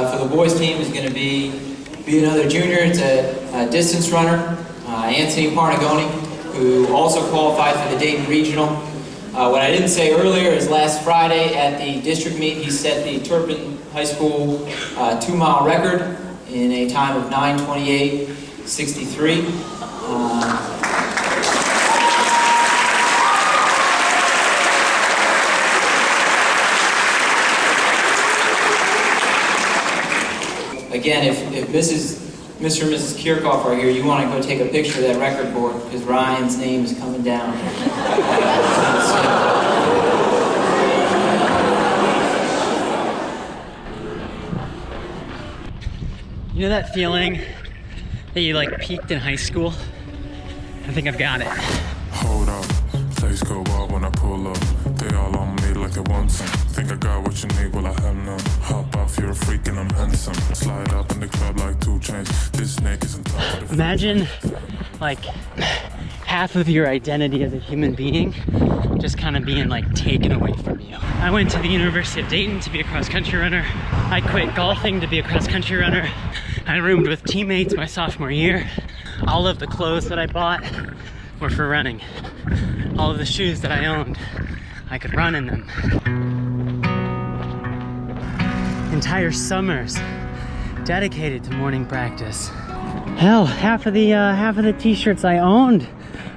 for the boys team is going to be another junior. It's a distance runner, Antony, who also qualified for the Dayton Regional. What I didn't say earlier is last Friday at the district meet, he set the Turpin High School 2-mile record in a time of 9:28:63. Again, if Mr. and Mrs. Kirchhoff are here, you want to go take a picture of that record board because Ryan's name is coming down. You know that feeling that you like peaked in high school? I think I've got it. Hold up, place go wild when I pull up. They all on me like they want some. Think I got what you need, well I have none. Hop off, you're a freak and I'm handsome. Slide up in the club like 2 chains. This snake is on top of the... Imagine like half of your identity as a human being just kind of being like taken away from you. I went to the University of Dayton to be a cross-country runner. I quit golfing to be a cross-country runner. I roomed with teammates my sophomore year. All of the clothes that I bought were for running. All of the shoes that I owned, I could run in them. Entire summers dedicated to morning practice. Hell, half of the t-shirts I owned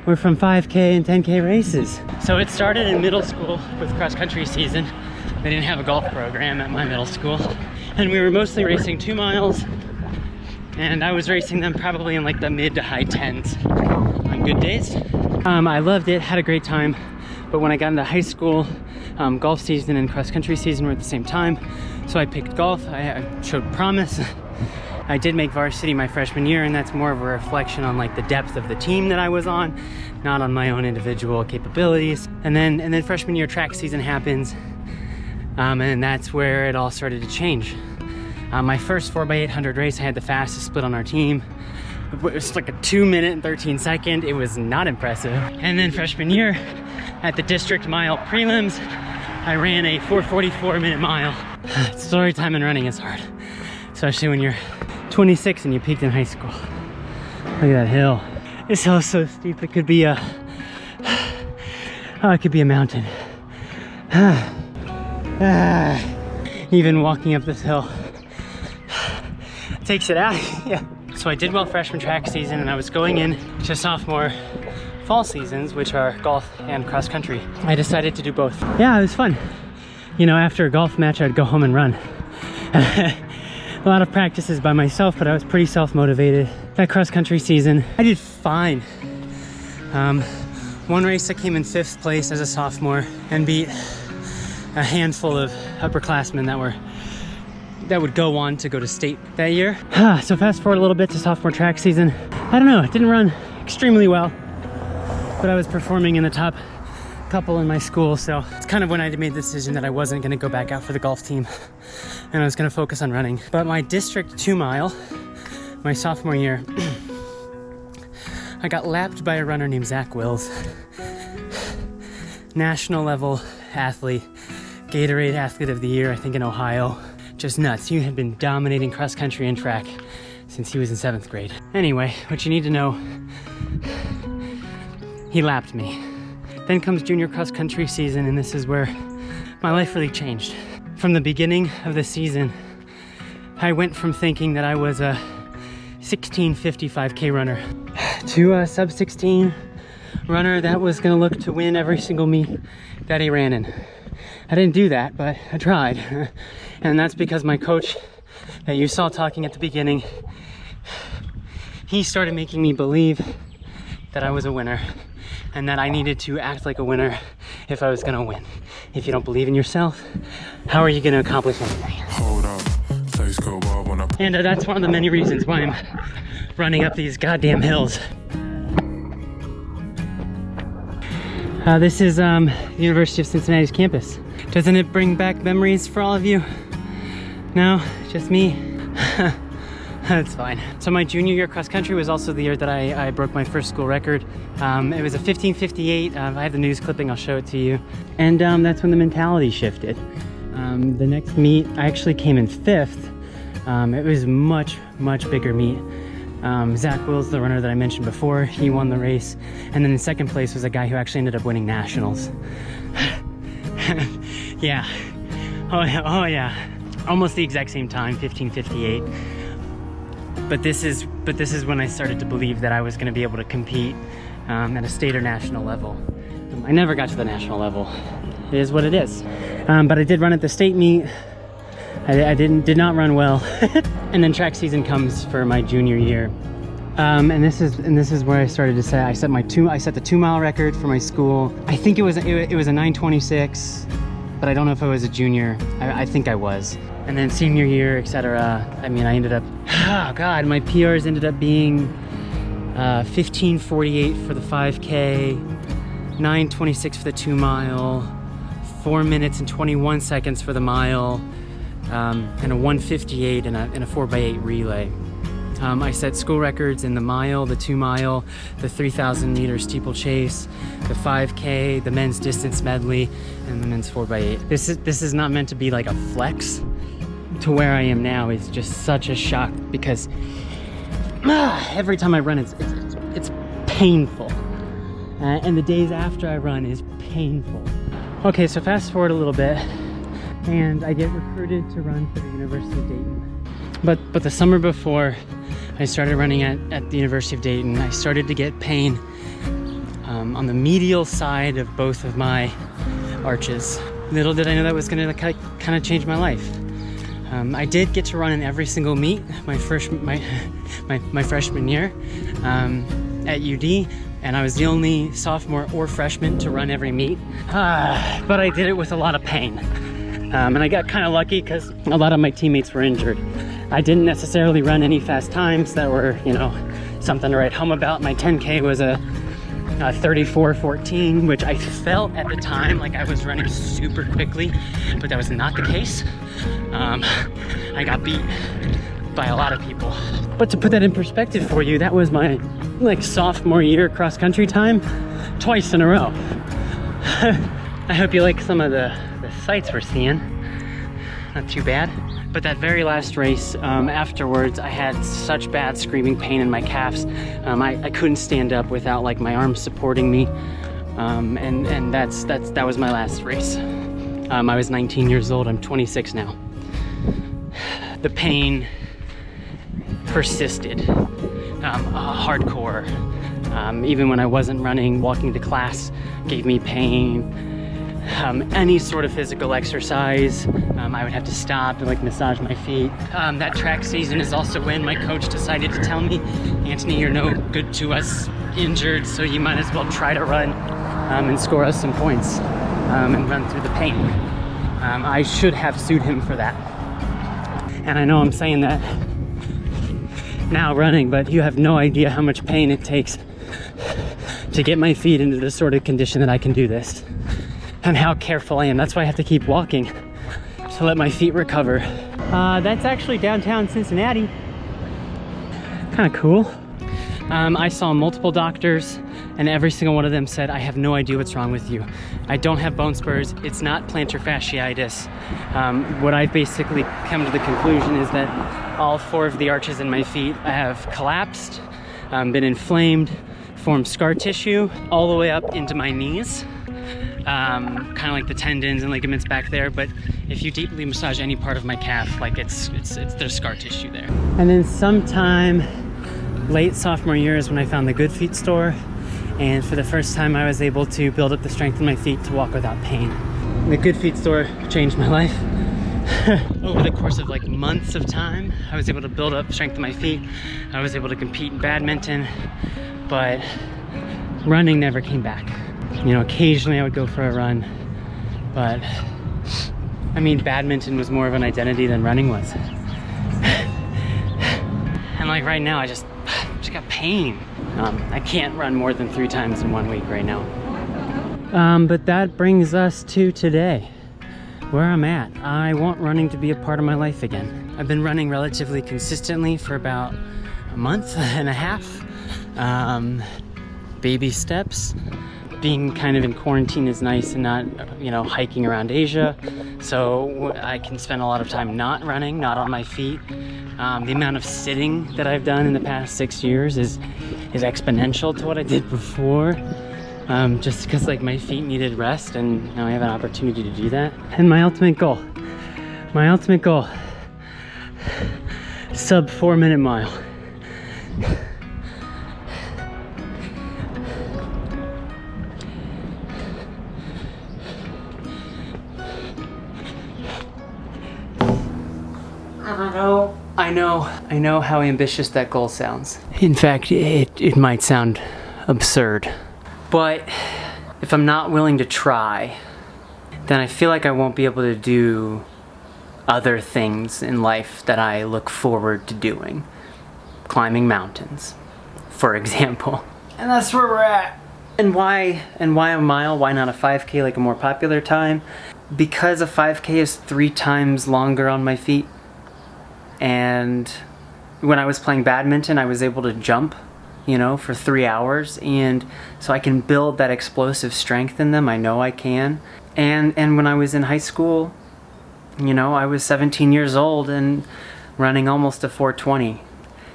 were from 5K and 10K races. So it started in middle school with cross-country season. They didn't have a golf program at my middle school. And we were mostly racing 2 miles. And I was racing them probably in like the mid to high 10s on good days. I loved it, had a great time. But when I got into high school, golf season and cross-country season were at the same time. So I picked golf. I showed promise. I did make varsity my freshman year, and that's more of a reflection on like the depth of the team that I was on, not on my own individual capabilities. And then freshman year track season happens, and that's where it all started to change. My first 4x800 race, I had the fastest split on our team. It was like a 2-minute and 13 second. It was not impressive. And then freshman year at the district mile prelims, I ran a 4:44-minute mile. Story time and running is hard, especially when you're 26 and you peaked in high school. Look at that hill. This hill is so steep it could be a it could be a mountain. Even walking up this hill takes it out. Yeah. So I did well freshman track season, and I was going in to sophomore fall seasons, which are golf and cross country. I decided to do both. Yeah, it was fun. You know, after a golf match, I'd go home and run. A lot of practices by myself, but I was pretty self-motivated. That cross-country season, I did fine. One race I came in 5th place as a sophomore and beat a handful of upperclassmen that would go on to go to state that year. So fast forward a little bit to sophomore track season. I don't know, it didn't run extremely well, but I was performing in the top couple in my school, so it's kind of when I made the decision that I wasn't going to go back out for the golf team and I was going to focus on running. But my district 2-mile, my sophomore year, I got lapped by a runner named Zach Wills. National level athlete, Gatorade Athlete of the Year, I think in Ohio. Just nuts. He had been dominating cross country and track since he was in 7th grade. Anyway, what you need to know, he lapped me. Then comes junior cross country season, and this is where my life really changed. From the beginning of the season, I went from thinking that I was a 16:55K runner to a sub 16 runner that was gonna look to win every single meet that he ran in. I didn't do that, but I tried. And that's because my coach that you saw talking at the beginning, he started making me believe that I was a winner and that I needed to act like a winner if I was gonna win. If you don't believe in yourself, how are you gonna accomplish anything? Hold up, place go wild when I... And that's one of the many reasons why I'm running up these goddamn hills. This is the University of Cincinnati's campus. Doesn't it bring back memories for all of you? No, just me? That's fine. So my junior year cross country was also the year that I broke my first school record. It was a 15:58. I have the news clipping, I'll show it to you. And that's when the mentality shifted. The next meet, I actually came in 5th, It was much bigger meet. Zach Wills, the runner that I mentioned before, he won the race. And then in second place was a guy who actually ended up winning nationals. Yeah. Oh yeah. Almost the exact same time, 15:58. But this is when I started to believe that I was going to be able to compete at a state or national level. I never got to the national level. It is what it is. But I did run at the state meet. I did not run well. And then track season comes for my junior year. And this is where I started to say I set the 2 mile record for my school. I think it was a 9:26, but I don't know if I was a junior. I think I was. And then senior year, etc. I mean, I ended up, oh God, my PRs ended up being 15:48 for the 5K, 9:26 for the 2 mile, 4 minutes and 21 seconds for the mile, and a 1:58 in a 4x8 relay. I set school records in the mile, the 2 mile, the 3,000 meter steeplechase, the 5K, the men's distance medley, and the men's 4x8. This is not meant to be like a flex. To where I am now is just such a shock because every time I run, it's painful, and the days after I run is painful. Okay, so fast forward a little bit, and I get recruited to run for the University of Dayton. But the summer before I started running at the University of Dayton, I started to get pain on the medial side of both of my arches. Little did I know that was going to kind of change my life. I did get to run in every single meet my freshman year at UD, and I was the only sophomore or freshman to run every meet. But I did it with a lot of pain. And I got kind of lucky because a lot of my teammates were injured. I didn't necessarily run any fast times that were, you know, something to write home about. My 10K was a 34:14, which I felt at the time like I was running super quickly, but that was not the case. I got beat by a lot of people. But to put that in perspective for you, that was my sophomore year cross country time twice in a row. I hope you like some of the sights we're seeing. Not too bad. But that very last race, afterwards, I had such bad screaming pain in my calves. I couldn't stand up without like my arms supporting me. And that was my last race. I was 19 years old. I'm 26 now. The pain persisted, hardcore. Even when I wasn't running, walking to class gave me pain. Any sort of physical exercise, I would have to stop and like massage my feet. That track season is also when my coach decided to tell me, Antony, you're no good to us injured, so you might as well try to run and score us some points and run through the pain. I should have sued him for that. And I know I'm saying that now running, but you have no idea how much pain it takes to get my feet into the sort of condition that I can do this. And how careful I am. That's why I have to keep walking to let my feet recover. That's actually downtown Cincinnati. Kind of cool. I saw multiple doctors and every single one of them said, I have no idea what's wrong with you. I don't have bone spurs. It's not plantar fasciitis. What I've basically come to the conclusion is that all 4 of the arches in my feet have collapsed, been inflamed, formed scar tissue all the way up into my knees. Kind of like the tendons and ligaments back there, but if you deeply massage any part of my calf, like there's scar tissue there. And then sometime late sophomore year is when I found the Good Feet store, and for the first time I was able to build up the strength in my feet to walk without pain. The Good Feet store changed my life. Over the course of like months of time, I was able to build up strength in my feet. I was able to compete in badminton, but running never came back. You know, occasionally I would go for a run, but I mean, badminton was more of an identity than running was. And like right now, I just got pain. I can't run more than 3 times in 1 week right now. But that brings us to today, where I'm at. I want running to be a part of my life again. I've been running relatively consistently for about a month and a half. Baby steps. being kind of in quarantine is nice and not, you know, hiking around Asia. So I can spend a lot of time not running, not on my feet. The amount of sitting that I've done in the past 6 years is exponential to what I did before. Just because like my feet needed rest, and now I have an opportunity to do that. And my ultimate goal, sub 4-minute mile. I know how ambitious that goal sounds. In fact, it might sound absurd. But if I'm not willing to try, then I feel like I won't be able to do other things in life that I look forward to doing. Climbing mountains, for example. And that's where we're at. And why a mile? Why not a 5K, like a more popular time? Because a 5K is 3 times longer on my feet. And when I was playing badminton, I was able to jump, you know, for 3 hours, and so I can build that explosive strength in them. I know I can. And when I was in high school, you know, I was 17 years old and running almost a 4:20.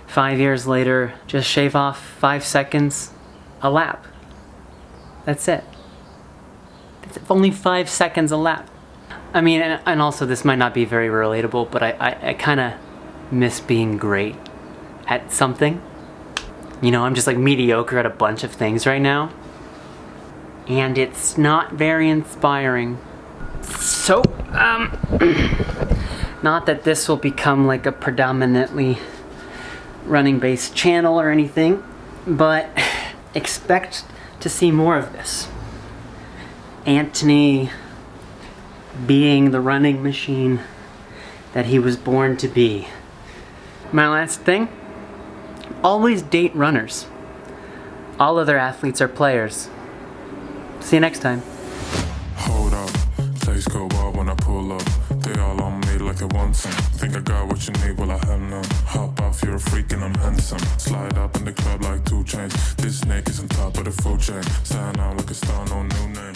5 years later, just shave off 5 seconds a lap. That's it. It's only 5 seconds a lap. I mean, and also this might not be very relatable, but I kind of miss being great at something. You know, I'm just like mediocre at a bunch of things right now, and it's not very inspiring. So, not that this will become like a predominantly running based channel or anything, but expect to see more of this. Antony being the running machine that he was born to be. My last thing, always date runners. All other athletes are players. See you next time. Hold up, place go wild when I pull up. They all on me like it wants some. Think I got what you need, well I have none. Hop off, you're a freak and I'm handsome. Slide up in the club like 2 chains. This snake is on top of the food chain. Stand out like a star, no new name.